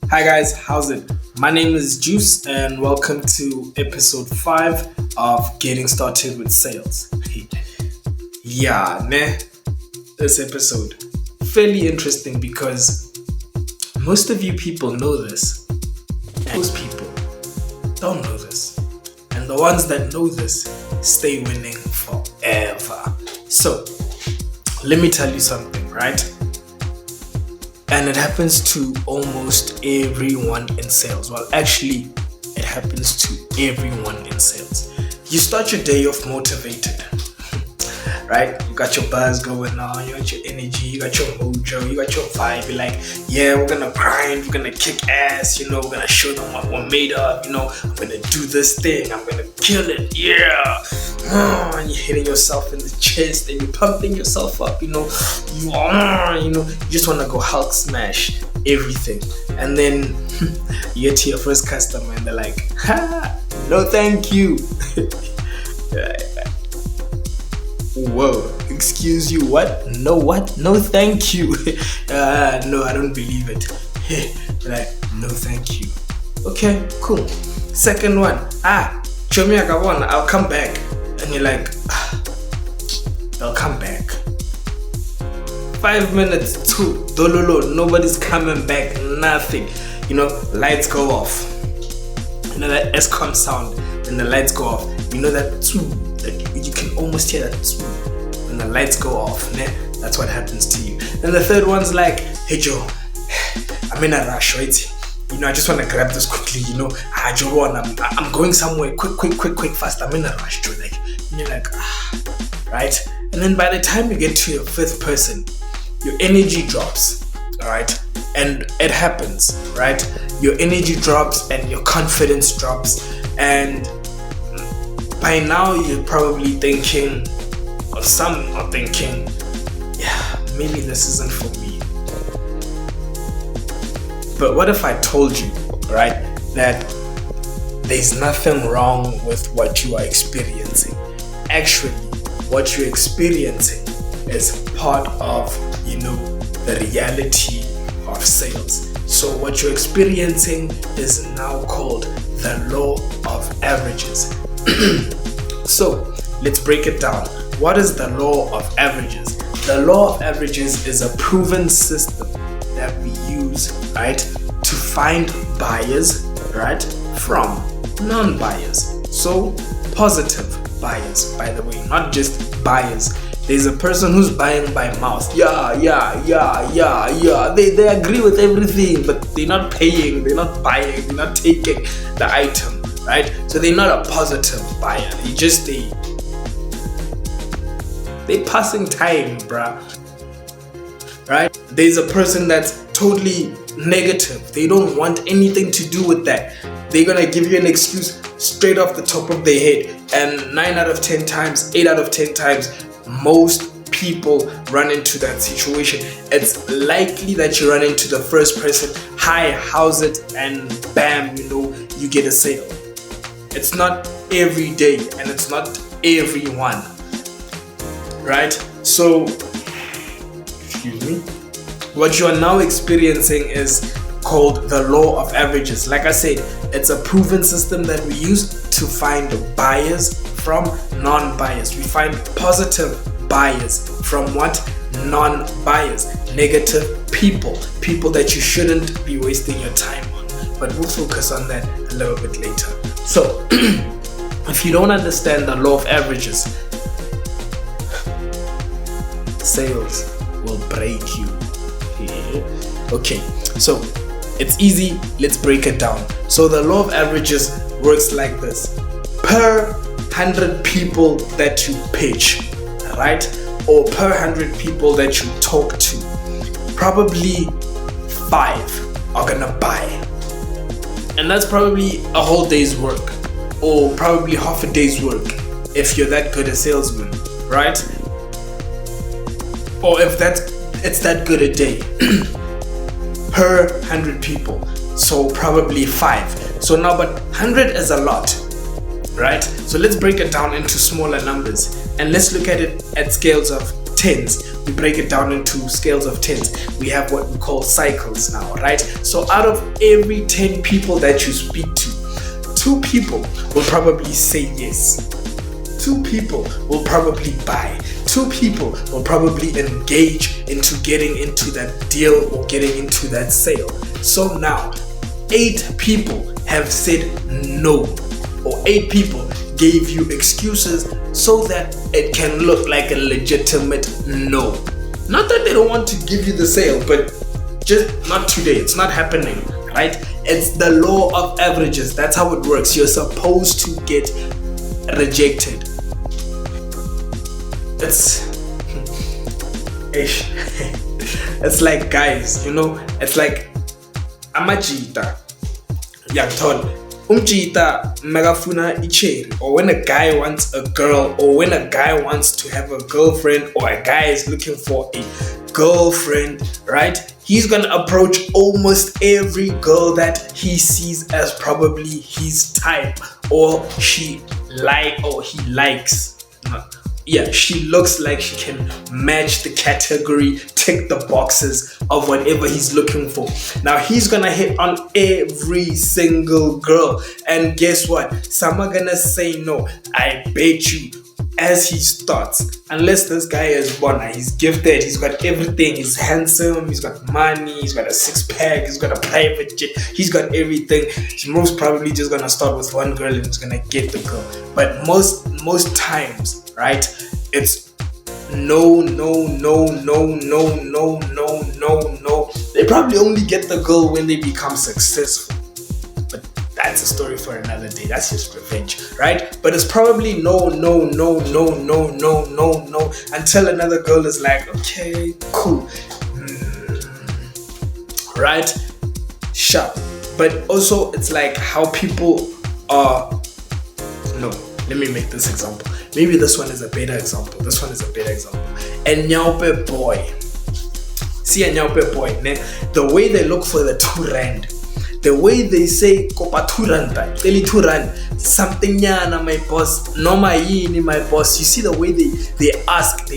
Hi guys, how's it? My name is Juice and welcome to episode 5 of Getting Started with Sales. This episode fairly interesting because most of you people know this and most people don't know this. And the ones that know this stay winning forever. So, let me tell you something, right? And it happens to almost everyone in sales. Well, actually, it happens to everyone in sales. You start your day off motivated, right? You got your buzz going on, you got your energy, you got your mojo, you got your vibe. You're like, yeah, we're gonna grind, we're gonna kick ass, we're gonna show them what we're made of, I'm gonna do this thing, I'm gonna kill it, yeah. And you're hitting yourself in the chest and you're pumping yourself up, you just wanna go Hulk smash everything. And then you get to your first customer and they're like, no thank you. Whoa, excuse you, what? No thank you. No, I don't believe it. Like, no thank you. Okay, cool. Second one, show me I'll come back. And you're like, I'll come back. 5 minutes, 2, dololo, nobody's coming back, nothing. Lights go off. That ESCOM sound when the lights go off. That too, you can almost hear that too when the lights go off. That's what happens to you. And the third one's like, hey Joe, I'm in a rush, right? I just want to grab this quickly, Joe, I'm going somewhere, quick, fast, I'm in a rush, Joe. And you're like, right? And then by the time you get to your fifth person, your energy drops, all right? And it happens, right? Your energy drops and your confidence drops. And by now you're probably thinking, or some are thinking, yeah, maybe this isn't for me. But what if I told you, right, that there's nothing wrong with what you are experiencing? Actually, what you're experiencing is part of, the reality of sales. So what you're experiencing is now called the law of averages. So let's break it down. What is the law of averages? The law of averages is a proven system that we use, right, to find buyers, right, from non-buyers. So positive buyers, by the way, not just buyers. There's a person who's buying by mouth. Yeah. They agree with everything, but they're not paying, they're not buying, they're not taking the item, right? So they're not a positive buyer. They passing time, bruh. Right? There's a person that's totally negative. They don't want anything to do with that. They're gonna give you an excuse straight off the top of their head. And 9 out of 10 times, 8 out of 10 times, most people run into that situation. It's likely that you run into the first person, hi, how's it? And bam, you get a sale. It's not every day and it's not everyone. Right? So, excuse me. What you are now experiencing is called the law of averages. Like I said, it's a proven system that we use to find buyers from non-buyers. We find positive buyers from what? Non-buyers. Negative people that you shouldn't be wasting your time on. But we'll focus on that a little bit later. So, if you don't understand the law of averages, sales will break you. Okay, so it's easy. Let's break it down. So the law of averages works like this. Per 100 people that you pitch, right? Or per 100 people that you talk to, probably 5 are gonna buy. And that's probably a whole day's work, or probably half a day's work if you're that good a salesman, right? Or if it's that good a day. Per 100 people, so probably 5. So now, but 100 is a lot, right? So let's break it down into smaller numbers and let's look at it at scales of tens. we break it down into scales of 10s. We have what we call cycles now, right? So out of every 10 people that you speak to, 2 people will probably say yes. 2 people will probably buy. 2 people will probably engage into getting into that deal or getting into that sale. So now 8 people have said no, or 8 people gave you excuses so that it can look like a legitimate no. Not that they don't want to give you the sale, but just not today. It's not happening, right? It's the law of averages. That's how it works. You're supposed to get rejected. It's like, guys, it's like amajita yakuthola umjita megafuna icherry, or when a guy wants a girl, or when a guy wants to have a girlfriend, or a guy is looking for a girlfriend, right? He's gonna approach almost every girl that he sees as probably his type, or he likes. Yeah, she looks like she can match the category, tick the boxes of whatever he's looking for. Now he's gonna hit on every single girl, and guess what? Some are gonna say no. I bet you, as he starts, unless this guy is born, he's gifted, he's got everything, he's handsome, he's got money, he's got a 6-pack, he's got a private jet, he's got everything. He's most probably just gonna start with one girl and he's gonna get the girl. But most times, right, it's no. They probably only get the girl when they become successful. But that's a story for another day. That's just revenge, right? But it's probably no, until another girl is like, okay, cool, right? Sharp. But also, it's like how people are. No, let me make this example. Maybe this one is a better example. A Nyaupe boy. See a Nyaupe boy, ne? The way they look for the 2 rand, the way they say kopa 2 randa, tell 2 rand, something yana my boss, no my yini my boss. You see the way they ask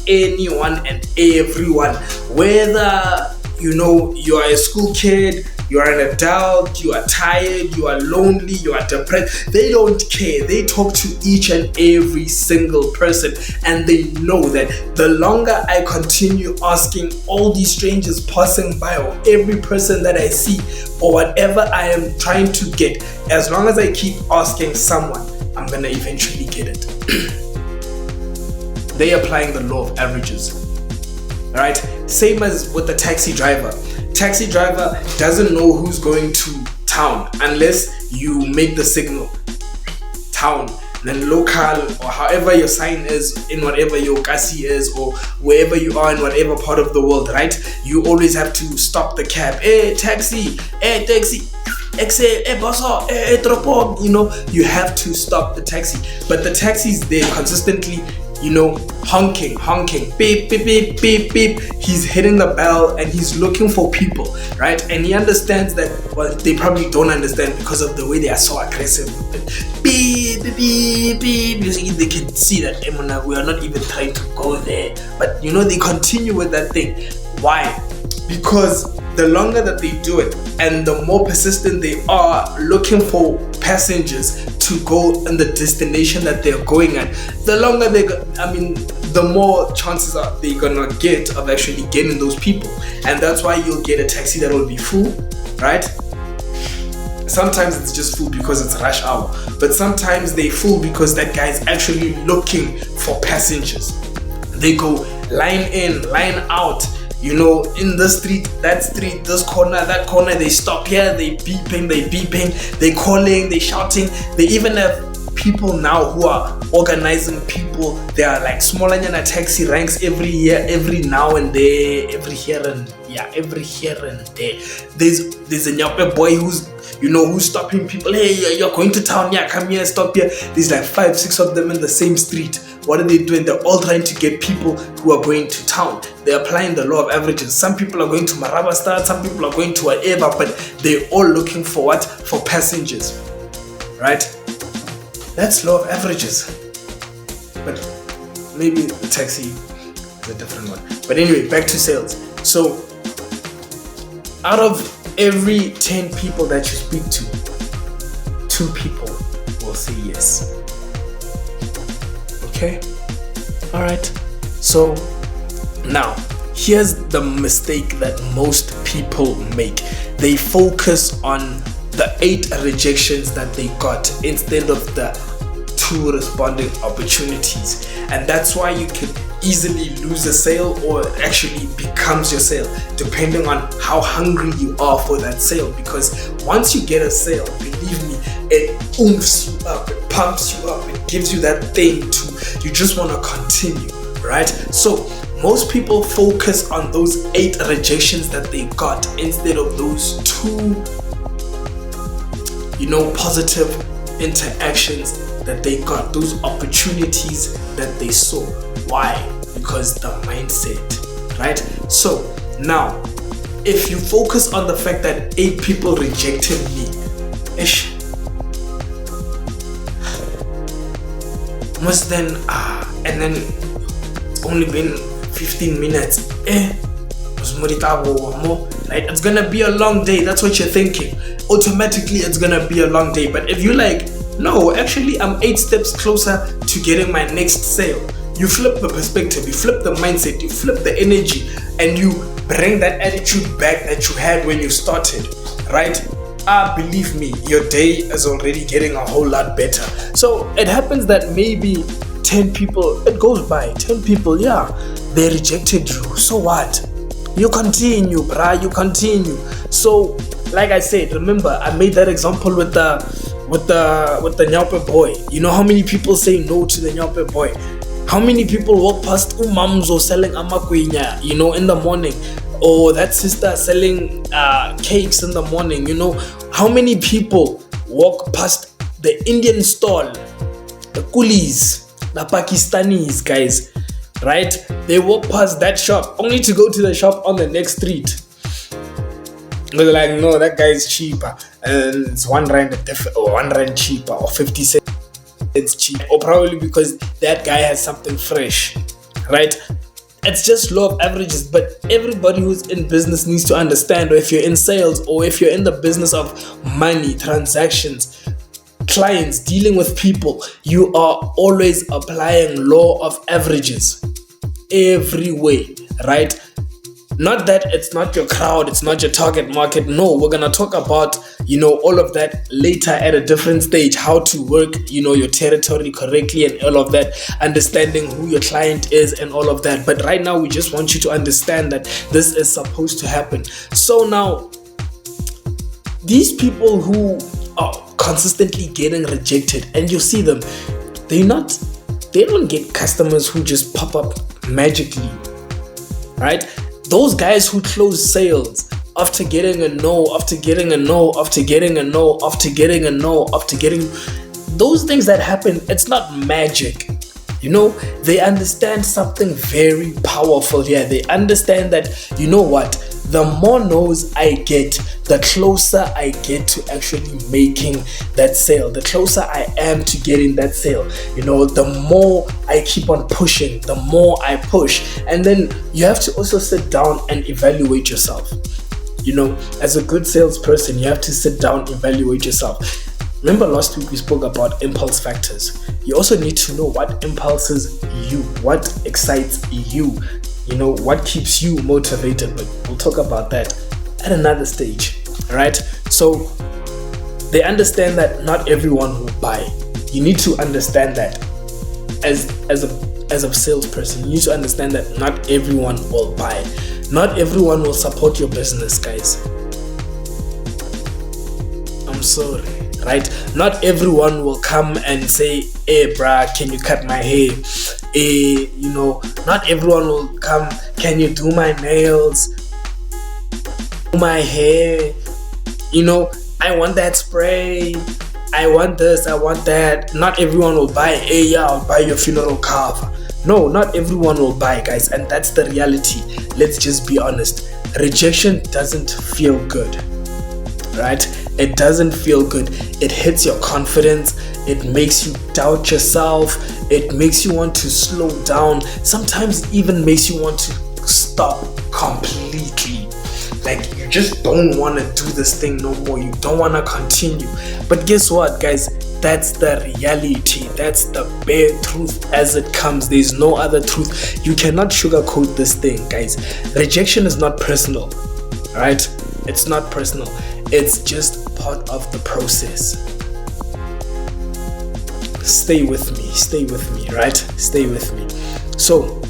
anyone and everyone, whether you are a school kid, you are an adult, you are tired, you are lonely, you are depressed. They don't care. They talk to each and every single person, and they know that the longer I continue asking all these strangers passing by, or every person that I see, or whatever I am trying to get, as long as I keep asking someone, I'm gonna eventually get it. They applying the law of averages. Right? Same as with the taxi driver. Taxi driver doesn't know who's going to town unless you make the signal town, then local, or however your sign is in whatever your kasi is, or wherever you are in whatever part of the world, right? You always have to stop the cab. Hey taxi, bosso, tropo. You have to stop the taxi. But the taxi's there consistently, honking, beep, beep, beep, beep, beep. He's hitting the bell and he's looking for people, right? And he understands that, well, they probably don't understand because of the way they are so aggressive. Beep, beep, beep, beep. They can see that we are not even trying to go there. But they continue with that thing. Why? Because the longer that they do it and the more persistent they are looking for passengers to go in the destination that they're going at, the longer the more chances are they're gonna get of actually getting those people. And that's why you'll get a taxi that will be full, right? Sometimes it's just full because it's rush hour, but sometimes they full because that guy's actually looking for passengers. They go line in, line out, in the street, that street, this corner, that corner. They stop here, they beeping, they calling, they shouting. They even have people now who are organizing people. They are like smaller taxi ranks every year, every now and there, every here and there. There's a Nyape boy who's stopping people. Hey, you're going to town, yeah, come here, stop here. There's like 5-6 of them in the same street. What are they doing? They're all trying to get people who are going to town. They're applying the law of averages. Some people are going to Marabastar, some people are going to whatever, but they're all looking for what? For passengers, right? That's law of averages. But maybe the taxi is a different one. But anyway, back to sales. So out of every 10 people that you speak to, 2 people will say yes. Okay? Alright. So now, here's the mistake that most people make. They focus on the 8 rejections that they got instead of the 2 responding opportunities. And that's why you can easily lose a sale, or it actually becomes your sale, depending on how hungry you are for that sale. Because once you get a sale, believe me, it oomphs you up, it pumps you up, it gives you that thing you just want to continue, right? So most people focus on those 8 rejections that they got instead of those 2, positive interactions that they got, those opportunities that they saw. Why? Because the mindset, right? So now, if you focus on the fact that 8 people rejected me, must then and then it's only been 15 minutes, right? It's gonna be a long day. That's what you're thinking. Automatically it's gonna be a long day. But if you like, no, actually I'm 8 steps closer to getting my next sale, you flip the perspective, you flip the mindset, you flip the energy, and you bring that attitude back that you had when you started, right? Believe me, your day is already getting a whole lot better. So it happens that maybe 10 people, it goes by, 10 people, yeah, they rejected you. So what? You continue, bruh, you continue. So, like I said, remember, I made that example with the Nyaupe boy. You know how many people say no to the Nyaupe boy? How many people walk past umamzo selling amakwinya, in the morning? Or that sister selling cakes in the morning, How many people walk past the Indian stall, the coolies, the Pakistanis, guys, right? They walk past that shop only to go to the shop on the next street. They're like, no, that guy is cheaper. And it's 1 rand or 1 rand cheaper, or 50 cents cheaper. Or probably because that guy has something fresh, right? It's just law of averages. But everybody who's in business needs to understand, or if you're in sales, or if you're in the business of money, transactions, clients, dealing with people, you are always applying law of averages every way, right? Not that it's not your crowd, it's not your target market. No, we're gonna talk about, all of that later at a different stage, how to work, your territory correctly and all of that, understanding who your client is and all of that. But right now, we just want you to understand that this is supposed to happen. So now, these people who are consistently getting rejected, and you see them, they don't get customers who just pop up magically, right? Those guys who close sales after getting a no, after getting a no, after getting a no, after getting a no, after getting those things that happen, it's not magic. They understand something very powerful here. They understand that, the more no's I get, the closer I get to actually making that sale. The closer I am to getting that sale, the more I keep on pushing, the more I push. And then you have to also sit down and evaluate yourself. As a good salesperson, you have to sit down, evaluate yourself. Remember last week we spoke about impulse factors. You also need to know what impulses you, what excites you, what keeps you motivated. But we'll talk about that at another stage, right? So they understand that not everyone will buy. You need to understand that as a salesperson, you need to understand that not everyone will buy. Not everyone will support your business, guys. I'm sorry. Right? Not everyone will come and say, hey bruh, can you cut my hair? Not everyone will come, can you do my nails? Do my hair? I want that spray. I want this, I want that. Not everyone will buy, hey yeah, I'll buy your funeral cover. No, not everyone will buy, guys, and that's the reality. Let's just be honest. Rejection doesn't feel good. Right? It doesn't feel good. It hits your confidence. It makes you doubt yourself. It makes you want to slow down. Sometimes it even makes you want to stop completely. Like, you just don't want to do this thing no more. You don't want to continue. But guess what, guys? That's the reality. That's the bare truth as it comes. There's no other truth. You cannot sugarcoat this thing, guys. Rejection is not personal, right? It's not personal. It's just part of the process. Stay with me, right? Stay with me. So,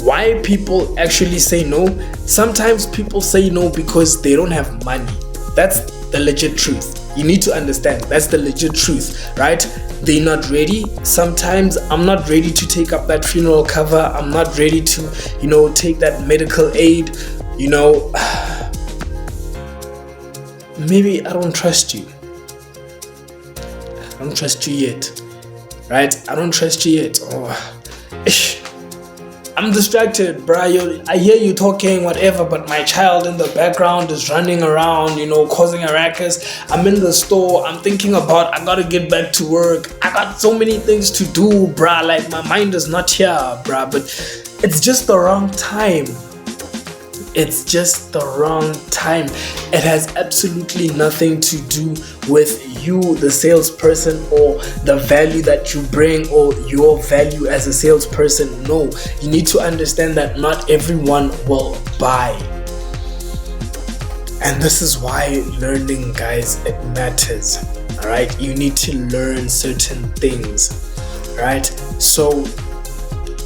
why people actually say no? Sometimes people say no because they don't have money. That's the legit truth. You need to understand, that's the legit truth, right? They're not ready. Sometimes I'm not ready to take up that funeral cover. I'm not ready to, take that medical aid. Maybe I don't trust you. I don't trust you yet, right? I don't trust you yet. I'm distracted, bruh. I hear you talking, whatever, but my child in the background is running around, causing a ruckus. I'm in the store. I'm thinking about, I gotta get back to work. I got so many things to do, bruh. Like, my mind is not here, bruh. But it's just the wrong time. It's just the wrong time. It has absolutely nothing to do with you, the salesperson, or the value that you bring, or your value as a salesperson. No, you need to understand that not everyone will buy. And this is why learning, guys, it matters. All right, you need to learn certain things, right? So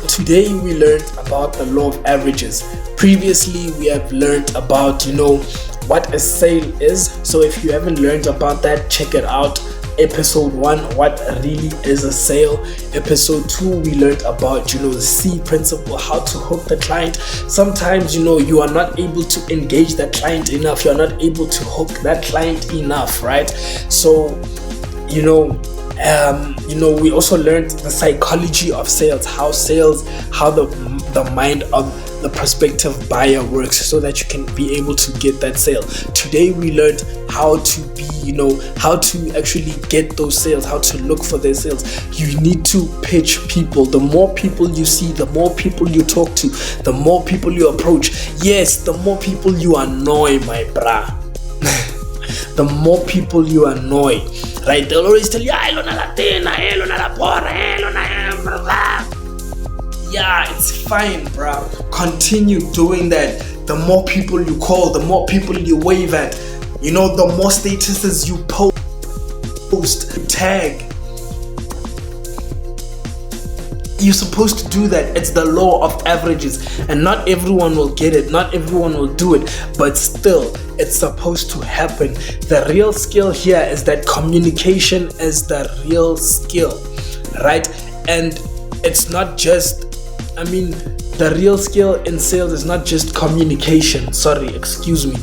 today we learned about the law of averages. Previously, we have learned about, what a sale is. So if you haven't learned about that, check it out. Episode 1, what really is a sale. Episode 2, we learned about, the C principle, how to hook the client. Sometimes, you are not able to engage that client enough. You're not able to hook that client enough, right? So, we also learned the psychology of sales, how the mind of the prospective buyer works, so that you can be able to get that sale. Today we learned how to how to actually get those sales, how to look for their sales. You need to pitch people. The more people you see, the more people you talk to, the more people you approach. Yes, the more people you annoy, my brah. The more people you annoy, right? They'll always tell you, yeah, it's fine, bro. Continue doing that. The more people you call, the more people you wave at, the more statuses you post, tag. You're supposed to do that. It's the law of averages, and not everyone will get it. Not everyone will do it, but still, it's supposed to happen. The real skill here is that communication is the real skill, right? And it's not just, the real skill in sales is not just communication. Sorry, excuse me.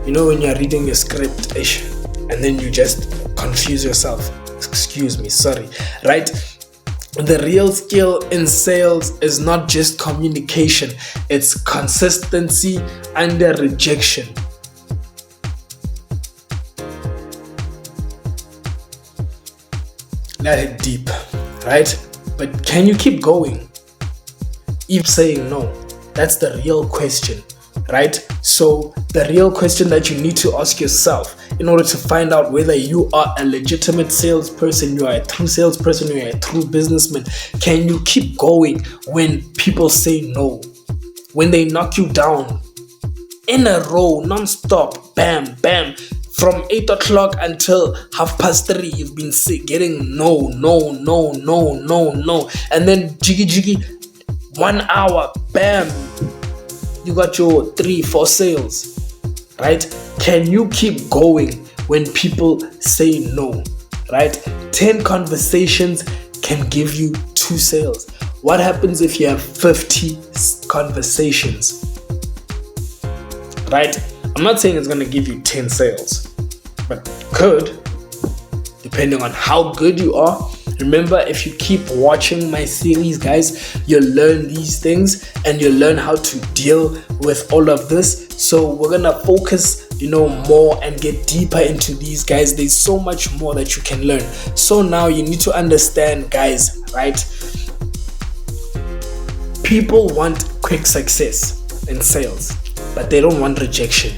When you're reading a script, and then you just confuse yourself. Excuse me, sorry, right? The real skill in sales is not just communication. It's consistency under rejection. That hit deep, right? But can you keep going? If saying no, that's the real question, right? So the real question that you need to ask yourself in order to find out whether you are a legitimate salesperson, you are a true salesperson, you are a true businessman, can you keep going when people say no? When they knock you down in a row, non-stop, bam, bam, from 8 o'clock until 3:30, you've been getting no, and then jiggy, 1 hour, bam, you got your 3-4 sales, right? Can you keep going when people say no, right? 10 conversations can give you 2 sales. What happens if you have 50 conversations, right? I'm not saying it's going to give you 10 sales, but could, depending on how good you are. Remember, if you keep watching my series, guys, you'll learn these things and you'll learn how to deal with all of this. So we're going to focus, more and get deeper into these, guys. There's so much more that you can learn. So now you need to understand, guys, right? People want quick success. in sales, but they don't want rejection.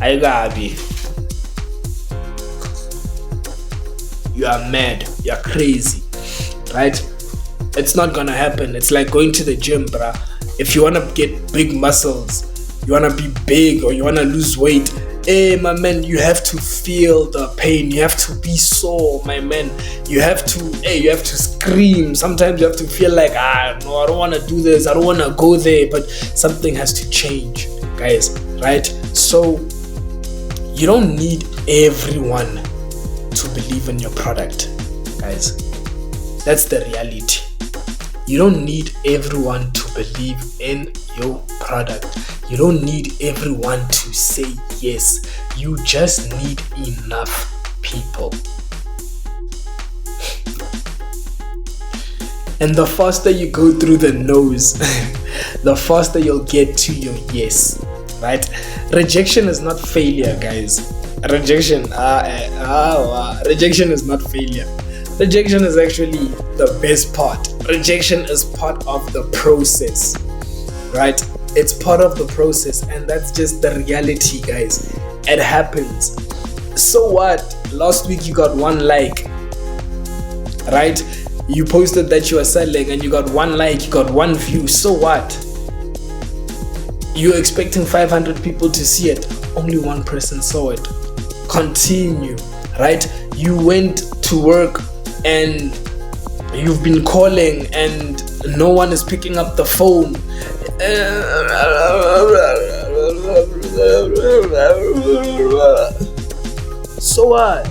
Aigabi. You are mad, you're crazy, right? It's not gonna happen. It's like going to the gym, bruh. If you wanna get big muscles, you wanna be big, or you wanna lose weight, hey my man, you have to feel the pain. You have to be sore, my man. You have to scream. Sometimes you have to feel like, no, I don't wanna do this, I don't wanna go there, but something has to change, guys, right? So you don't need everyone to believe in your product, guys. That's the reality. You don't need everyone to believe in your product. You don't need everyone to say yes. You just need enough people. And the faster you go through the no's, the faster you'll get to your yes, right? Rejection is not failure, guys. Rejection is not failure. Rejection is actually the best part. Rejection is part of the process, right? It's part of the process, and that's just the reality, guys. It happens. So what? Last week you got 1 like, right? You posted that you are selling and you got 1 like, you got 1 view. So what? You're expecting 500 people to see it. Only 1 person saw it. Continue, right? You went to work and you've been calling and no one is picking up the phone. So what?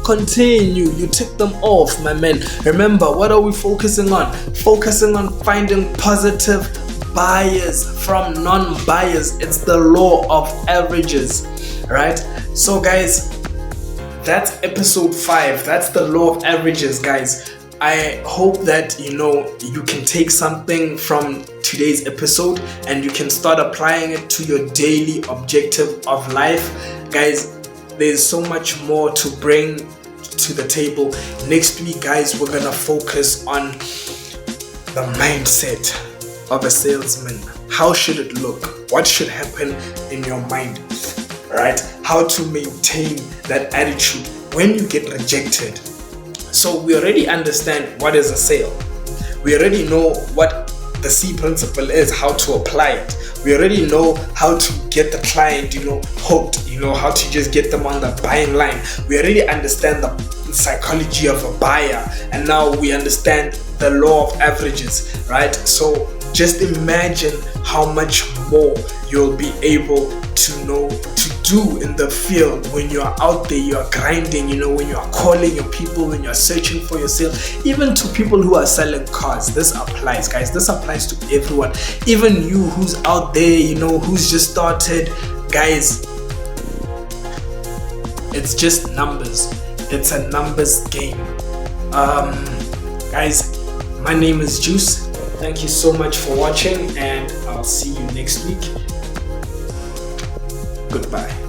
Continue. You tick them off, my man. Remember, what are we focusing on? Focusing on finding positive buyers from non-buyers. It's the law of averages, right? So guys, that's episode 5. That's the law of averages, guys. I hope that you can take something from today's episode and you can start applying it to your daily objective of life. Guys, there's so much more to bring to the table. Next week, guys, we're gonna focus on the mindset of a salesman. How should it look? What should happen in your mind? Right? How to maintain that attitude when you get rejected. So we already understand what is a sale. We already know what the C principle is, how to apply it. We already know how to get the client, hooked, how to just get them on the buying line. We already understand the psychology of a buyer, and now we understand the law of averages, right? So just imagine how much more you'll be able to know to do in the field when you are out there, you are grinding, when you are calling your people, when you are searching for your sale, even to people who are selling cars. This applies, guys. This applies to everyone, even you who's out there, who's just started. Guys, it's just numbers. It's a numbers game. Guys, my name is Juice. Thank you so much for watching, and I'll see you next week. Goodbye.